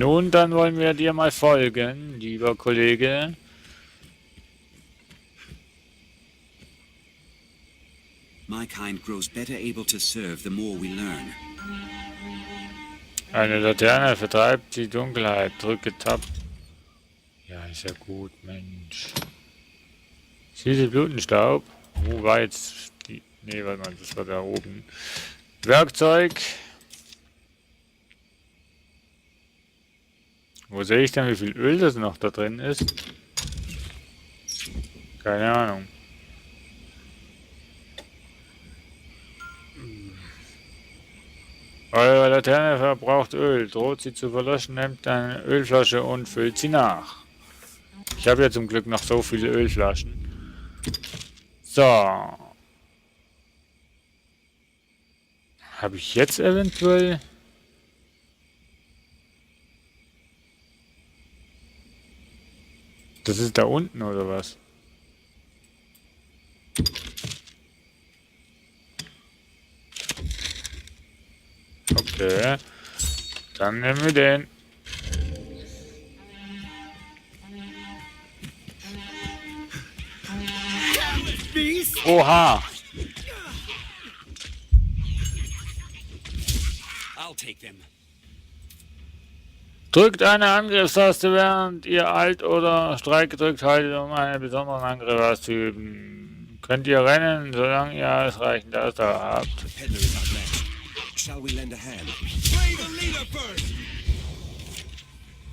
Nun, dann wollen wir dir mal folgen, lieber Kollege. My kind grows better able to serve the more we learn. Eine Laterne vertreibt die Dunkelheit. Drücke Tab. Ja, ist ja gut, Mensch. Siehst Blutenstaub? Wo war jetzt die... Nee, warte mal, das war da oben. Werkzeug. Wo sehe ich denn, wie viel Öl das noch da drin ist? Keine Ahnung. Eure Laterne verbraucht Öl. Droht sie zu verlöschen, nehmt eine Ölflasche und füllt sie nach. Ich habe ja zum Glück noch so viele Ölflaschen. So. Habe ich jetzt eventuell... Das ist da unten, oder was? Okay. Dann nehmen wir den. Oha! I'll take them. Drückt eine Angriffstaste, während ihr Alt oder Streik gedrückt haltet, um einen besonderen Angriff auszuüben. Könnt ihr rennen, solange ihr ausreichend Ausdauer habt. Peddler is outmatched. Shall we lend a hand? Play the leader first.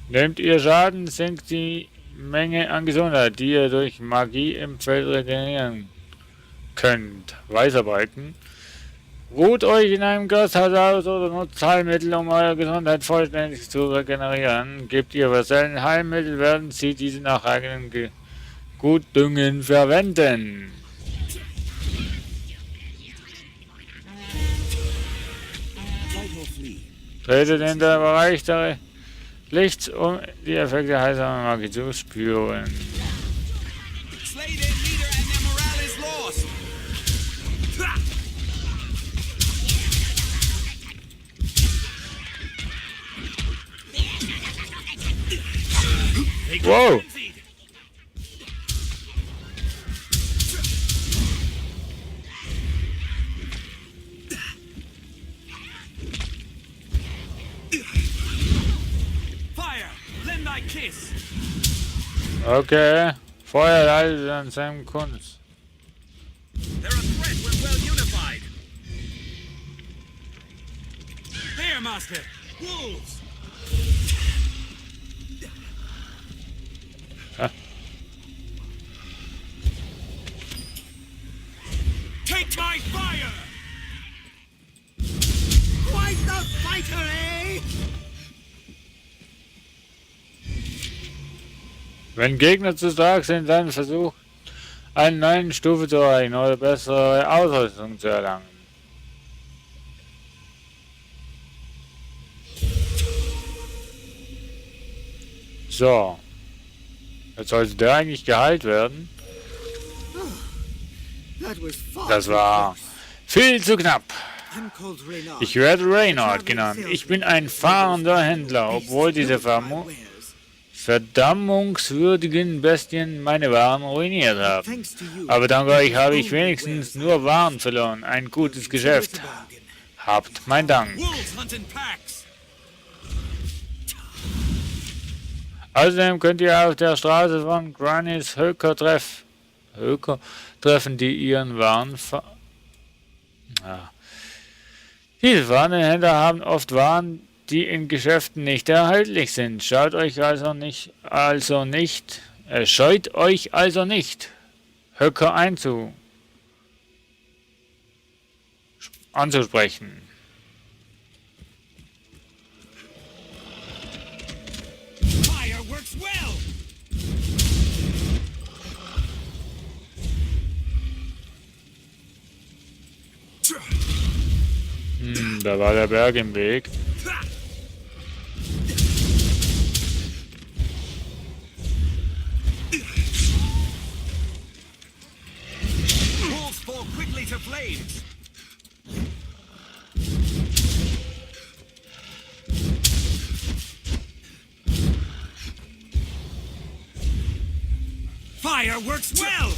Nehmt ihr Schaden, sinkt die Menge an Gesundheit, die ihr durch Magie im Feld regenerieren könnt. Weisarbeiten. Ruht euch in einem Gasthaus aus oder nutzt Heilmittel, um eure Gesundheit vollständig zu regenerieren. Gebt ihr Vasallen Heilmittel, werden sie diese nach eigenen Gutdüngen verwenden. Tretet in den Bereich des Lichts, um die Effekte heilsamer Magie zu spüren. Wow! Okay, Feuer leidet an seinem Kunst. They're a threat when well unified. There, Master! Wolves! Take my fire! Quite the fighter, eh? Wenn Gegner zu stark sind, dann versucht eine neue Stufe zu erreichen oder bessere Ausrüstung zu erlangen. So. Jetzt sollte der eigentlich geheilt werden. Das war viel zu knapp. Ich werde Reynard genannt. Ich bin ein fahrender Händler, obwohl diese verdammungswürdigen Bestien meine Waren ruiniert haben. Aber dank euch habe ich wenigstens nur Waren verloren. Ein gutes Geschäft. Habt mein Dank. Außerdem könnt ihr auf der Straße von Granny's Höker treffen, die ihren Waren Diese Warenhändler haben oft Waren, die in Geschäften nicht erhältlich sind. Scheut euch also nicht, Höcker anzusprechen. Da war der Berg im Weg. Fire works well.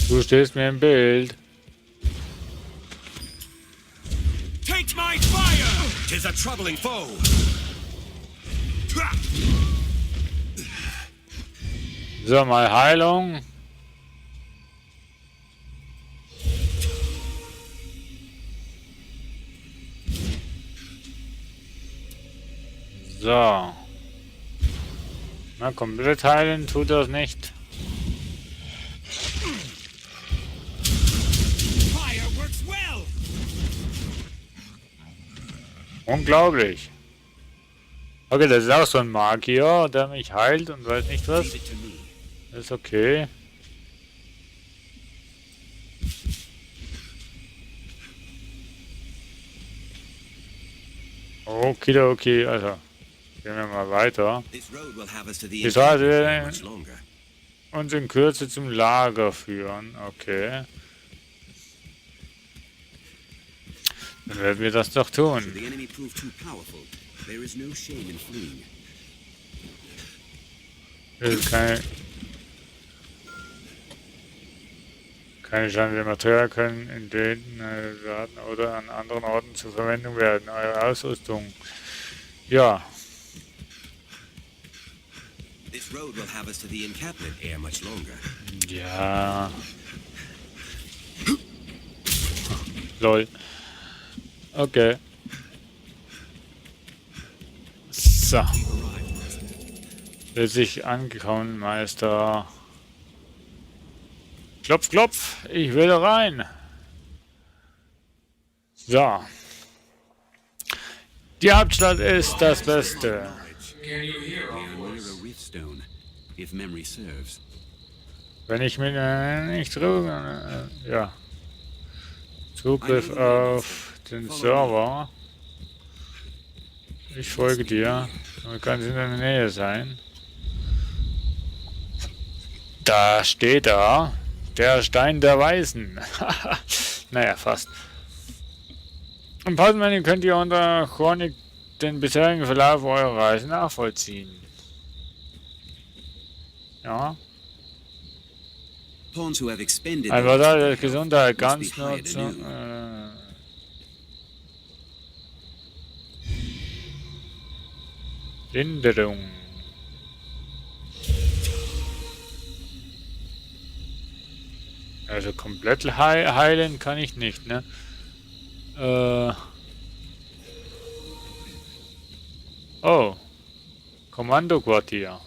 Du stehst mir im Bild. Take my fire. 'Tis a troubling foe. So, mal Heilung. So. Na, komplett heilen tut das nicht. Fire works well. Unglaublich. Okay, das ist auch so ein Magier, der mich heilt und weiß nicht was. Leave it to me. Das ist okay. Okay, also gehen wir mal weiter. This road will have us to the Die Straße encampment wird much longer. uns in Kürze zum Lager führen. Okay. Dann werden wir das doch tun. Should the enemy prove too powerful, there is no shame in fleeing. Das ist keine Chance, Material können in den Daten oder an anderen Orten zur Verwendung werden. Eure Ausrüstung. Ja, This road will have us to the encampment ere much longer. ja. Lol. Okay. So. Wird sich angekommen, Meister. Klopf, klopf. Ich will rein. So. Die Hauptstadt ist das Beste. Can you hear We are our near voice? a Riftstone, if memory serves. Wenn ich mir nicht drücke, ja. Zugriff auf den Server. Ich folge dir. Du kannst in der Nähe sein. Da steht er. Der Stein der Weisen. Naja, fast. Im Postmenü könnt ihr unter Chronik den bisherigen Verlauf eurer Reise nachvollziehen. Ja. Pawns who have expended Ein their Portal der health Gesundheit must be ganz nur hired zu. anew. Linderung. Also komplett heilen kann ich nicht, ne? Oh. Kommandoquartier.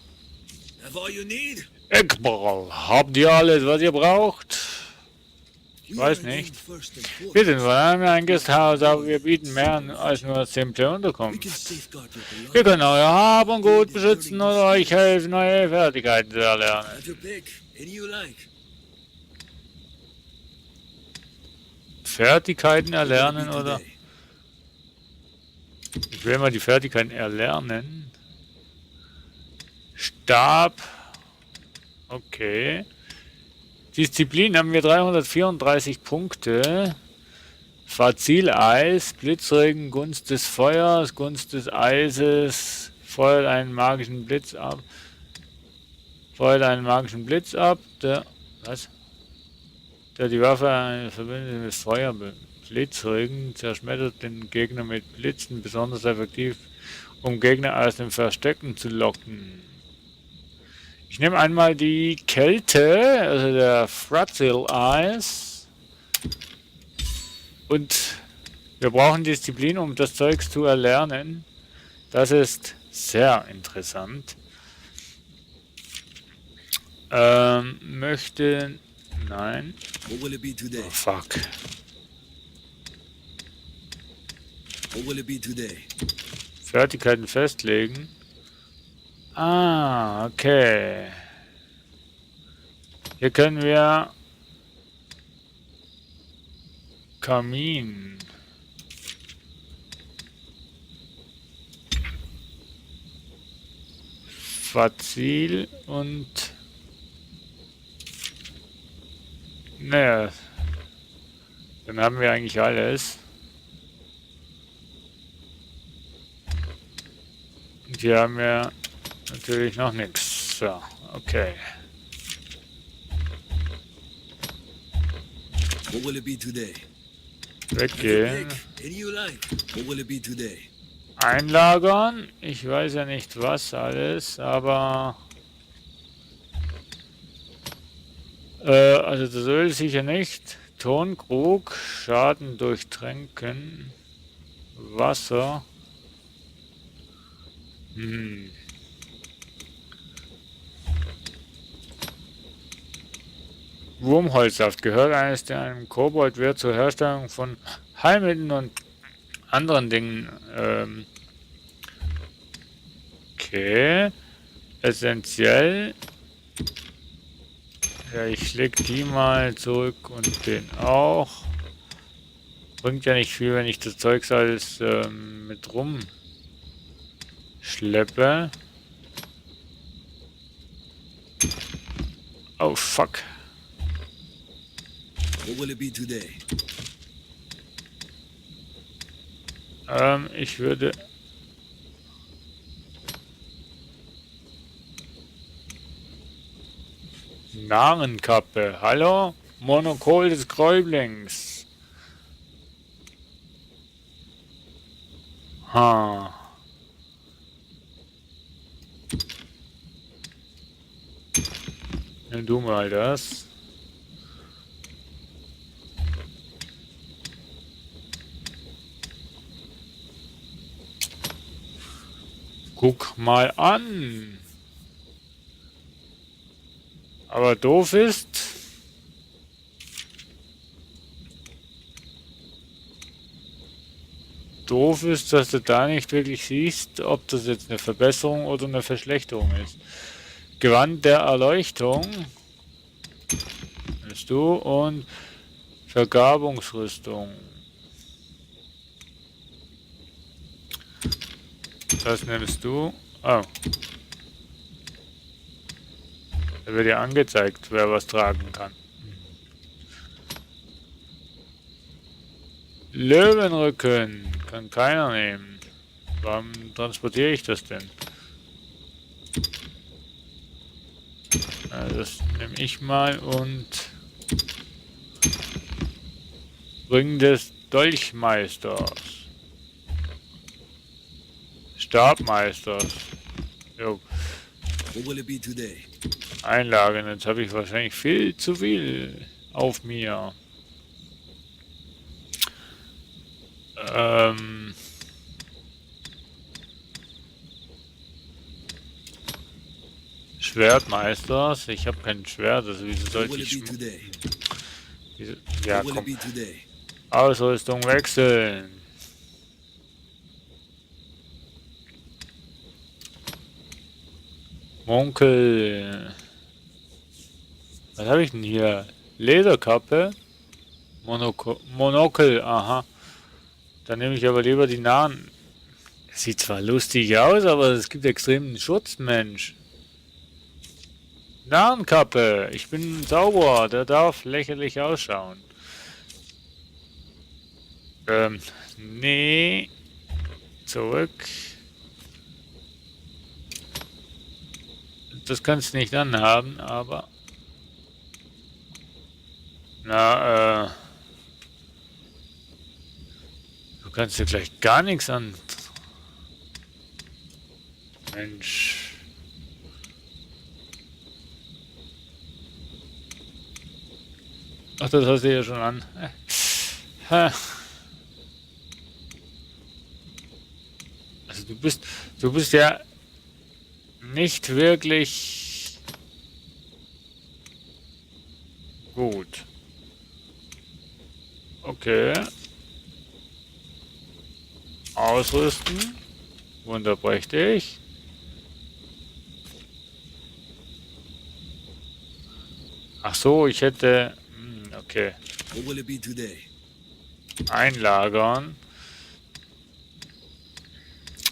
Have all you need? Eckball. Habt ihr alles, was ihr braucht? Ich weiß nicht. Wir sind von ein Gasthaus, aber wir bieten mehr an als nur simple Unterkunft. Wir können euer Hab und Gut beschützen oder euch helfen, neue Fertigkeiten zu erlernen. Fertigkeiten erlernen oder? Ich will mal die Fertigkeiten erlernen. Stab. Okay. Disziplin haben wir 334 Punkte. Fazil Eis, Blitzregen, Gunst des Feuers, Gunst des Eises, feuert einen magischen Blitz ab. Feuert einen magischen Blitz ab. Der die Waffe verbindet mit Feuer. Blitzregen zerschmettert den Gegner mit Blitzen, besonders effektiv, um Gegner aus dem Verstecken zu locken. Ich nehme einmal die Kälte, also der Frazil Eis. Und wir brauchen Disziplin, um das Zeugs zu erlernen. Das ist sehr interessant. Möchte... Nein. What will it be today? Oh, fuck. What will it be today? Fertigkeiten festlegen. Ah, okay. Hier können wir Kamin. Fazil und naja, dann haben wir eigentlich alles. Und hier haben wir Natürlich noch nichts. So, okay. What will it be today? Weggehen. Any you like. What will it be today? Einlagern. Ich weiß ja nicht was alles, aber... also das Öl sicher nicht. Tonkrug. Schaden durchtränken. Wasser. Wurmholzsaft gehört eines, der einem Kobold wird zur Herstellung von Heilmitteln und anderen Dingen. Okay. Essentiell. Ja, ich leg die mal zurück und den auch. Bringt ja nicht viel, wenn ich das Zeugs alles mit rum schleppe. Oh fuck. What will it be today? Ich würde... Narrenkappe. Hallo? Monokol des Gräublings. Ha. Nimm du mal das. Guck mal an. Aber doof ist, dass du da nicht wirklich siehst, ob das jetzt eine Verbesserung oder eine Verschlechterung ist. Gewand der Erleuchtung. Nimmst du und Vergabungsrüstung. Das nimmst du. Oh. Da wird ja angezeigt, wer was tragen kann. Löwenrücken. Kann keiner nehmen. Warum transportiere ich das denn? Das nehme ich mal und Ring des Dolchmeisters. Stabmeisters. Jo. What will it be today? Einlagen. Jetzt habe ich wahrscheinlich viel zu viel auf mir. Schwertmeisters. Ich habe kein Schwert, also wieso What sollte will ich... it be today? Ja, What will it komm. be today? Ausrüstung wechseln. Monkel. Was habe ich denn hier? Lederkappe. Monokel. Aha. Dann nehme ich aber lieber die nahen. Sieht zwar lustig aus, aber es gibt extremen Schutz, Mensch. Narrenkappe. Ich bin ein Zauberer. Der darf lächerlich ausschauen. Nee. Zurück. Das kannst du nicht anhaben, aber... Na, du kannst dir gleich gar nichts an... Mensch. Ach, das hast du ja schon an. Also du bist ja nicht wirklich gut. Okay. Ausrüsten. Wunderprächtig. Ach so, ich hätte... Okay. What will it be today? Einlagern.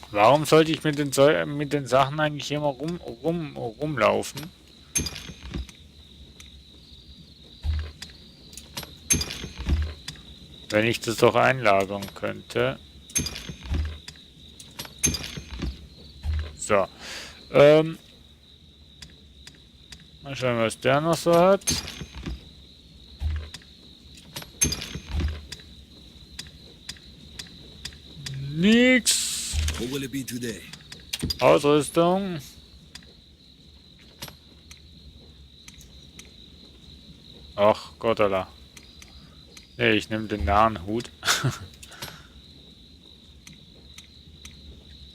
Warum sollte ich mit den Sachen eigentlich immer rumlaufen? Wenn ich das doch einlagern könnte. So. Mal schauen, was der noch so hat. Nix. What will it be today? Ausrüstung. Ach Gottala. Nee, ich nehme den Narrenhut.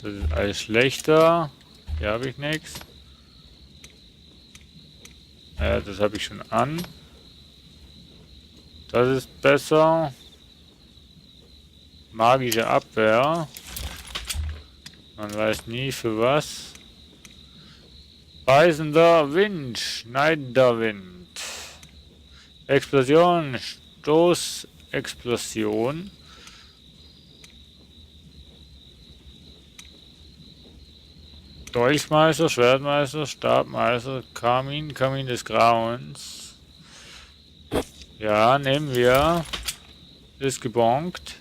Das ist alles schlechter. Hier habe ich nichts. Ja, das habe ich schon an. Das ist besser. Magische Abwehr. Man weiß nie für was. Reißender Wind, schneidender Wind. Explosion, Stoßexplosion. Dolchmeister, Schwertmeister, Stabmeister, Kamin, Kamin des Grauens. Ja, nehmen wir. Ist gebonkt.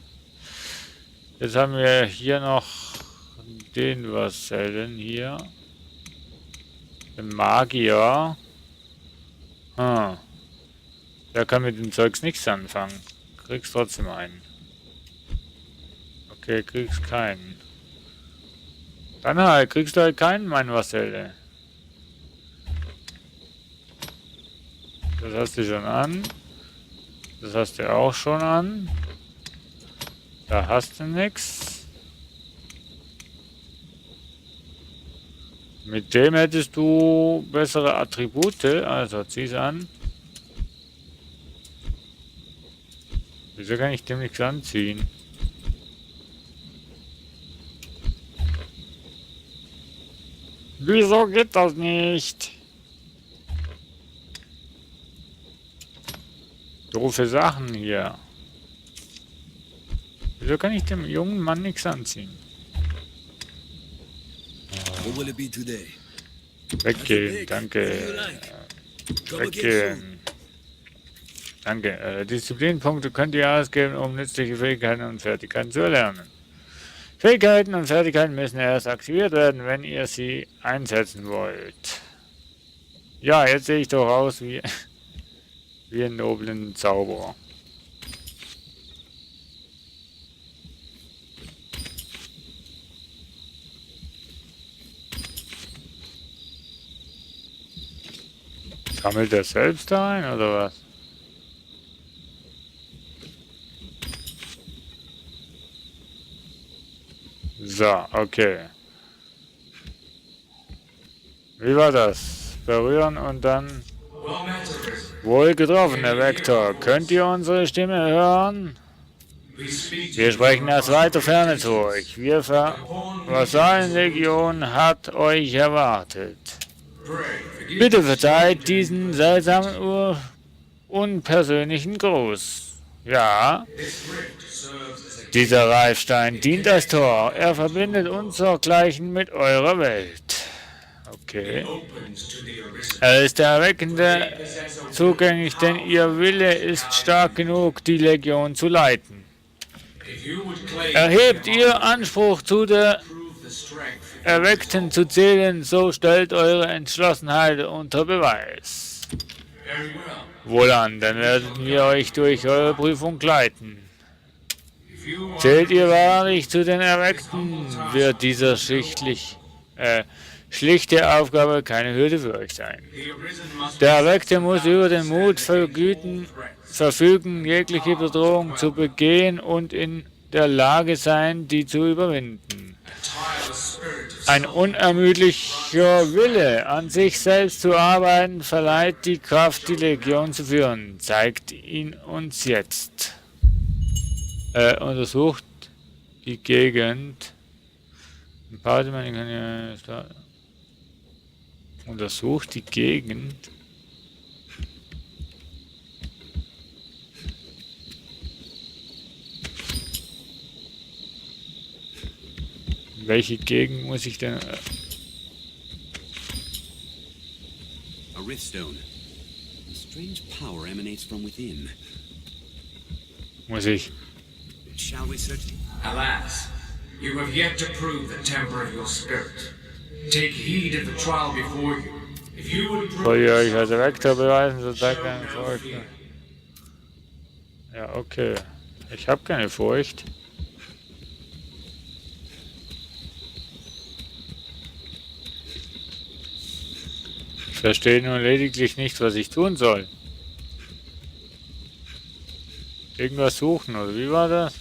Jetzt haben wir hier noch den Vasellen hier. Den Magier. Der kann mit dem Zeugs nichts anfangen. Kriegst trotzdem einen. Okay, kriegst keinen. Dann halt, kriegst du halt keinen, mein Vaselle. Das hast du schon an. Das hast du auch schon an. Da hast du nix. Mit dem hättest du bessere Attribute, also zieh's an. Wieso kann ich dem nichts anziehen? Wieso geht das nicht? Doofe Sachen hier. Wieso kann ich dem jungen Mann nichts anziehen? What will it be today? Weggehen, danke. Weggehen. Danke. Disziplinpunkte könnt ihr ausgeben, um nützliche Fähigkeiten und Fertigkeiten zu erlernen. Fähigkeiten und Fertigkeiten müssen erst aktiviert werden, wenn ihr sie einsetzen wollt. Ja, jetzt sehe ich doch aus wie einen noblen Zauberer. Sammelt er selbst ein, oder was? So, okay. Wie war das? Berühren und dann... Wohl getroffen, Herr Vektor. Könnt ihr unsere Stimme hören? Wir sprechen aus weiter Ferne zu euch. Vasallenlegion hat euch erwartet. Bitte verzeiht diesen seltsamen, unpersönlichen Gruß. Ja, dieser Reifstein dient als Tor. Er verbindet unsergleichen mit eurer Welt. Okay. Er ist der Erweckende zugänglich, denn ihr Wille ist stark genug, die Legion zu leiten. Erhebt ihr Anspruch, zu der Erweckten zu zählen, so stellt eure Entschlossenheit unter Beweis. Wohlan, dann werden wir euch durch eure Prüfung leiten. Zählt ihr wahrlich zu den Erweckten, wird dieser schlichte Aufgabe keine Hürde für euch sein. Der Erweckte muss über den Mut verfügen, jegliche Bedrohung zu begehen und in der Lage sein, die zu überwinden. Ein unermüdlicher Wille, an sich selbst zu arbeiten, verleiht die Kraft, die Legion zu führen. Zeigt ihn uns jetzt. Untersucht die Gegend. Untersucht die Gegend. Welche Gegend muss ich denn... A Riftstone. A strange power emanates from within. Muss ich... Shall we search? Alas, you have yet to prove the temper of your spirit. Take heed of the trial before you. If you would prove Soll ich euch als yourself Rektor beweisen, so zeigt shall eine never Furcht. fear. Ja, okay. Ich habe keine Furcht. Ich verstehe nur lediglich nicht, was ich tun soll. Irgendwas suchen, oder wie war das?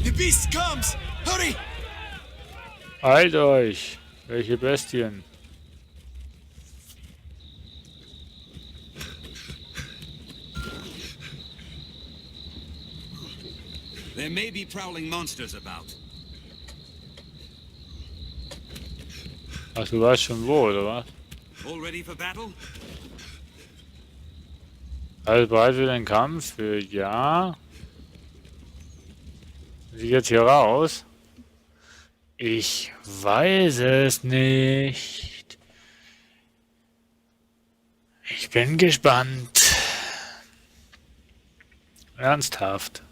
The beast comes! Hurry! Eilt euch! Welche Bestien? There may be prowling monsters about. Ach, du weißt schon wo, oder was? All ready for battle? Also bereit für den Kampf? Ja. Sieht jetzt hier raus? Ich weiß es nicht. Ich bin gespannt. Ernsthaft.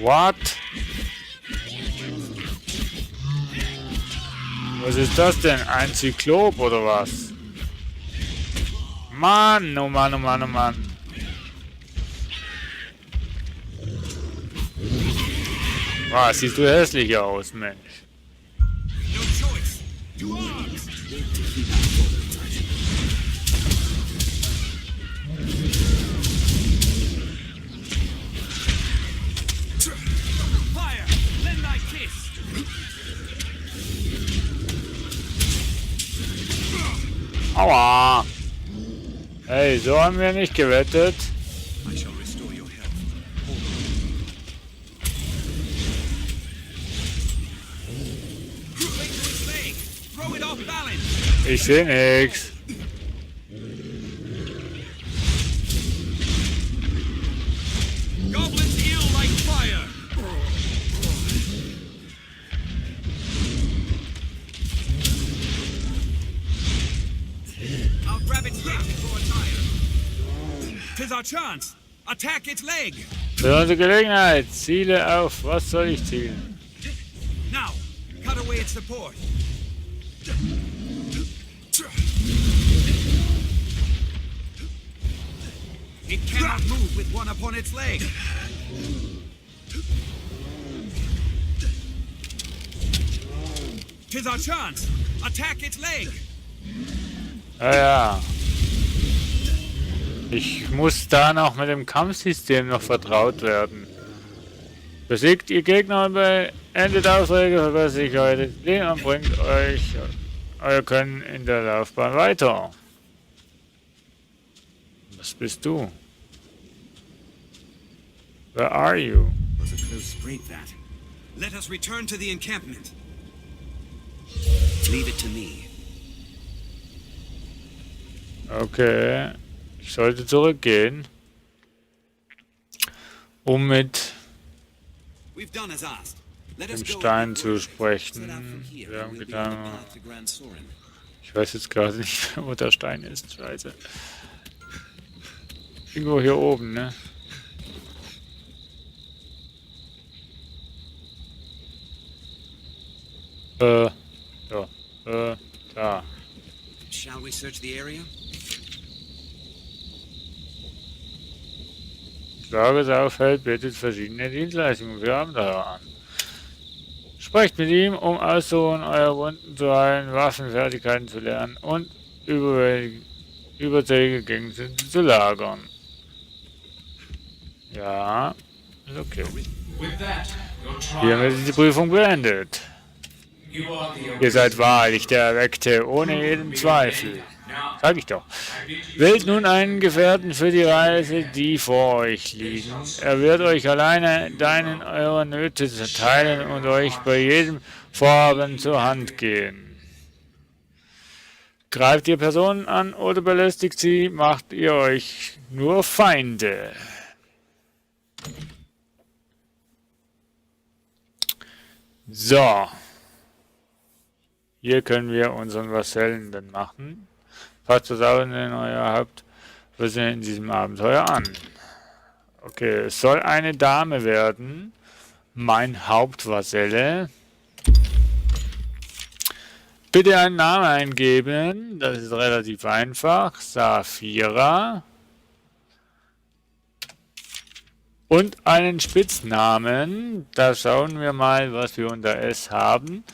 What? Was ist das denn? Ein Zyklop oder was? Mann, oh Mann, oh Mann, oh Mann. Wow, siehst du hässlich aus, Mensch. No choice. To arms! Fire! Lend thy kiss! Aua! Hey, so haben wir nicht gewettet. I shall restore your health. Cling to its leg! Throw it off balance! Ich sehe nix. Goblins ill like fire! I'll grab its leg before it's iron. 'Tis our chance! Attack its leg! Für unsere Gelegenheit. Ziele auf. Was soll ich zielen? Now, cut away its support. It cannot move with one upon its leg. 'Tis our chance. Attack its leg. Ja, ja. Ich muss da noch mit dem Kampfsystem noch vertraut werden. Besiegt ihr Gegner und beendet Aufträge, verbessert sich eure Leben und bringt euch euer Können in der Laufbahn weiter. Was bist du? Where are you? Was a close scrape, that. Let us return to the encampment. Leave it to me. Okay. Ich sollte zurückgehen, um mit We've done as asked. Let us dem go Stein and zu set out sprechen. from here, Wir haben and we'll be on the getan, path to Grand Sorin. ich weiß jetzt gerade nicht, wo der Stein ist. Scheiße. Irgendwo hier oben, ne? Ja. Da. Shall we search the area? Lager aufhält, bietet verschiedene Dienstleistungen für Abenteurer an. Sprecht mit ihm, um Ausdauer eurer Wunden zu heilen, Waffenfertigkeiten zu lernen und überzählige Gegenstände zu lagern. Ja, ist okay. With that, your Hiermit trial ist die Prüfung beendet. you are the Ihr seid wahrlich der Erweckte, ohne jeden Zweifel. Now, Sag ich doch. I bid you Wählt nun einen Gefährten für die Reise, die vor euch liegt. Er wird euch alleine deinen eure Nöte teilen und euch bei jedem Vorhaben zur Hand gehen. Greift ihr Personen an oder belästigt sie, macht ihr euch nur Feinde. So. Hier können wir unseren Vasellen dann machen. Passt das auch in euer Haupt. Wir sind in diesem Abenteuer an. Okay, es soll eine Dame werden. Mein Hauptvaselle. Bitte einen Namen eingeben. Das ist relativ einfach. Saphira. Und einen Spitznamen. Da schauen wir mal, was wir unter S haben.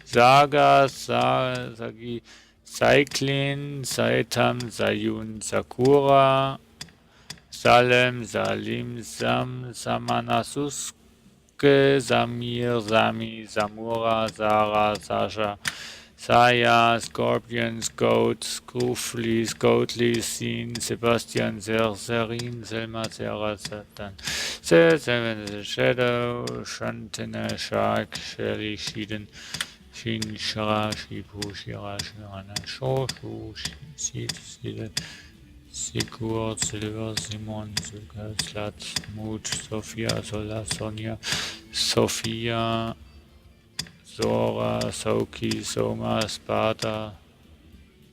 Saga, Sagi, Saiklin, Saitam, Sayun, Sakura, Salem, Salim, Sam, Samanasuke, Samir, Sami, Samura, Sarah, Sascha, Saya, Scorpions, Goat, Scrufli, Scoutly, Sin, Sebastian, Serin, Selma, Sarah, Satan, Seven, Shadow, Shantana, Shark, Shelly, Shiden, Shin, Shara, Shipu, Shira, Shirana, Shoshu, Sid, Sigur, Silver, Simon, Silke, Slat, Mut, Sophia, Sola, Sonja, Sophia, Sora, Soki, Soma, Sparta,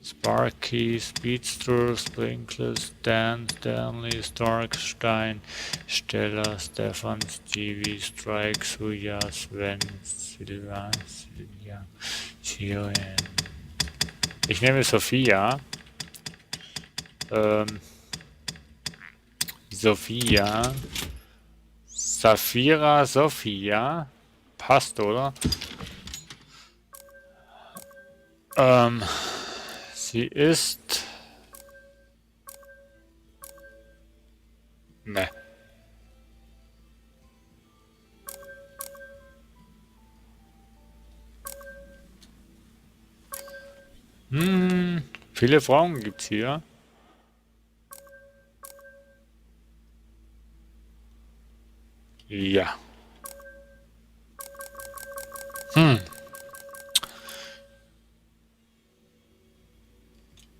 Sparky, Speedster, Sprinkler, Dan, Stanley, Starkstein, Stella, Stefan, Stevie, Strike, Suya, Sven, Silva, Silvia, Shirin. Ich nehme Sophia. Sophia. Saphira, Sophia. Passt, oder? Sie ist... Ne. Viele Frauen gibt's hier. Ja.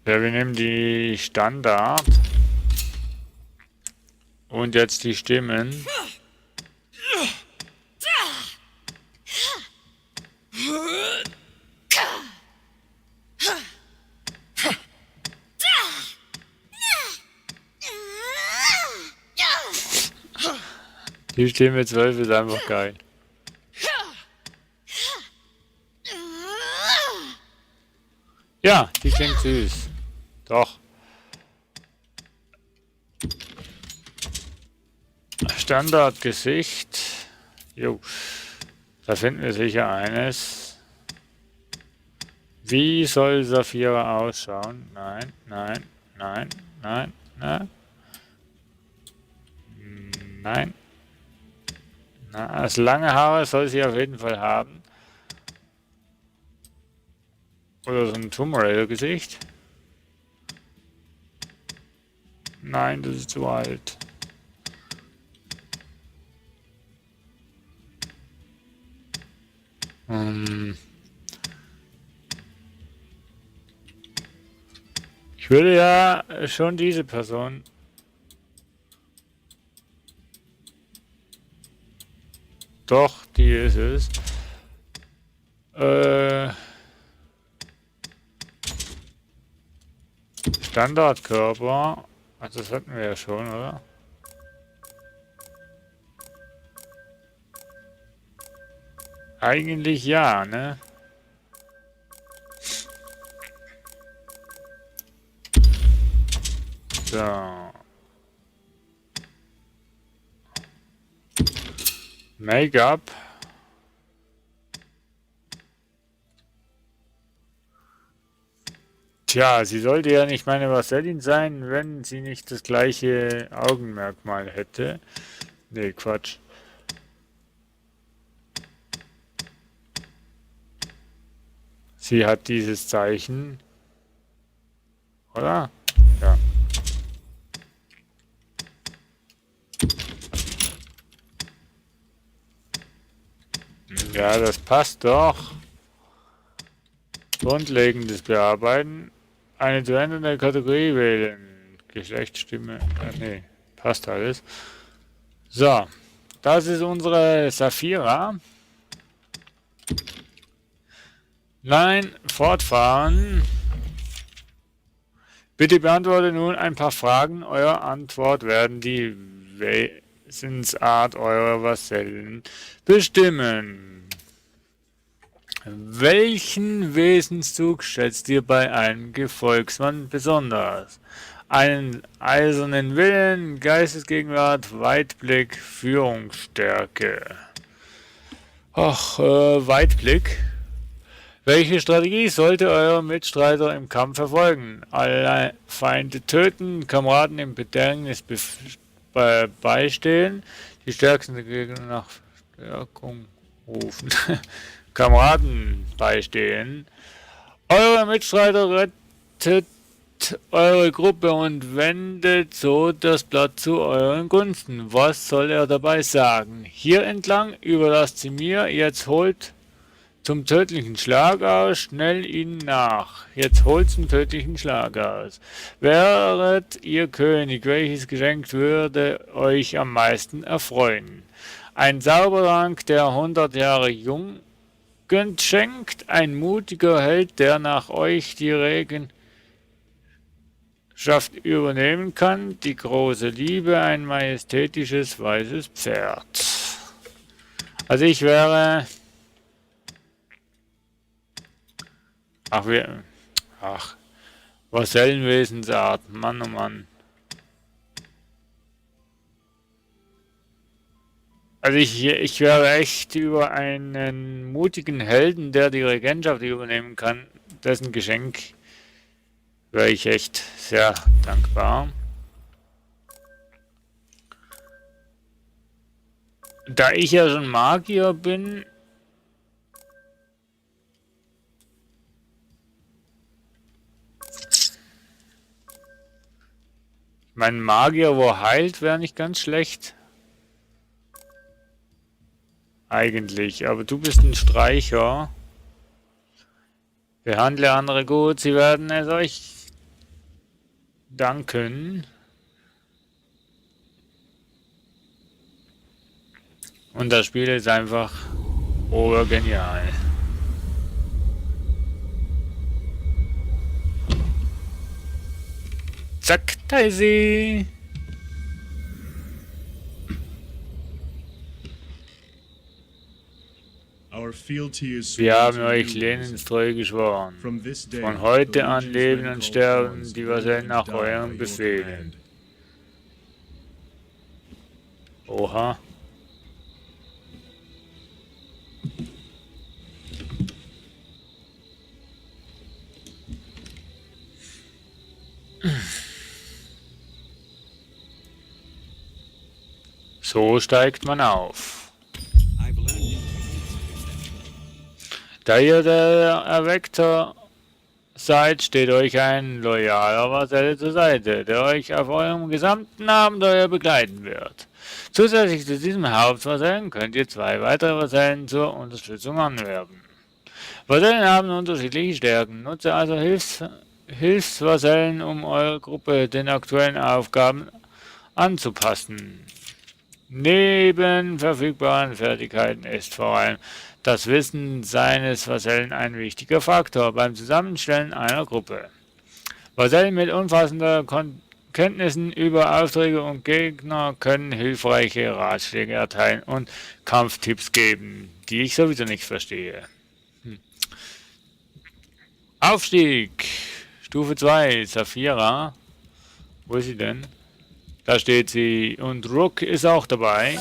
Ja, wir nehmen die Standard. Und jetzt die Stimmen. Die Stimme 12 ist einfach geil. Ja, die klingt süß. Doch. Standardgesicht. Jo. Da finden wir sicher eines. Wie soll Saphira ausschauen? Nein, nein, nein, nein, nein. Nein. Na, also lange Haare soll sie auf jeden Fall haben. Oder so ein Tomb Raider Gesicht. Nein, das ist zu alt. Ich würde ja schon diese Person... Doch, die ist es. Standardkörper. Ach, das hatten wir ja schon, oder? Eigentlich ja, ne? So. Make-up. Tja, sie sollte ja nicht meine Vasellin sein, wenn sie nicht das gleiche Augenmerkmal hätte. Nee, Quatsch. Sie hat dieses Zeichen. Oder? Ja. Ja, das passt doch. Grundlegendes Bearbeiten. Eine zu ändernde Kategorie wählen. Geschlechtsstimme. Nee, passt alles. So, das ist unsere Saphira. Nein, fortfahren. Bitte beantworte nun ein paar Fragen. Eure Antwort werden die Wesensart eurer Vasellen bestimmen. Welchen Wesenszug schätzt ihr bei einem Gefolgsmann besonders? Einen eisernen Willen, Geistesgegenwart, Weitblick, Führungsstärke. Ach, Weitblick. Welche Strategie sollte euer Mitstreiter im Kampf verfolgen? Alle Feinde töten, Kameraden im Bedrängnis beistehen, die stärksten Gegner nach Stärkung rufen, Kameraden beistehen. Eure Mitstreiter rettet eure Gruppe und wendet so das Blatt zu euren Gunsten. Was soll er dabei sagen? Hier entlang, überlasst sie mir, jetzt holt zum tödlichen Schlag aus, schnell ihnen nach. Jetzt holt zum tödlichen Schlag aus. Wäret ihr König, welches Geschenk würde euch am meisten erfreuen? Ein Zaubertrank, der 100 Jahre Jugend schenkt, ein mutiger Held, der nach euch die Regenschaft übernehmen kann, die große Liebe, ein majestätisches weißes Pferd. Also ich wäre... Vasallenwesensart, Mann oh Mann. Also ich wäre echt über einen mutigen Helden, der die Regentschaft übernehmen kann, dessen Geschenk wäre ich echt sehr dankbar. Da ich ja schon Magier bin, mein Magier, wo heilt, wäre nicht ganz schlecht. Eigentlich, aber du bist ein Streicher. Behandle andere gut, sie werden es euch danken. Und das Spiel ist einfach obergenial. Zack, da ist sie. Wir haben euch lehnenstreu geschworen. Von heute an leben und sterben die Vasallen nach euren Befehlen. Oha. So steigt man auf. Da ihr der Erweckter seid, steht euch ein loyaler Vasall zur Seite, der euch auf eurem gesamten Abenteuer begleiten wird. Zusätzlich zu diesem Hauptvasallen könnt ihr 2 weitere Vasallen zur Unterstützung anwerben. Vasallen haben unterschiedliche Stärken. Nutze also Hilfsvasallen, um eure Gruppe den aktuellen Aufgaben anzupassen. Neben verfügbaren Fertigkeiten ist vor allem das Wissen seines Vasallen ein wichtiger Faktor beim Zusammenstellen einer Gruppe. Vasallen mit umfassender Kenntnissen über Aufträge und Gegner können hilfreiche Ratschläge erteilen und Kampftipps geben, die ich sowieso nicht verstehe. Aufstieg! Stufe 2, Saphira. Wo ist sie denn? Da steht sie. Und Rook ist auch dabei.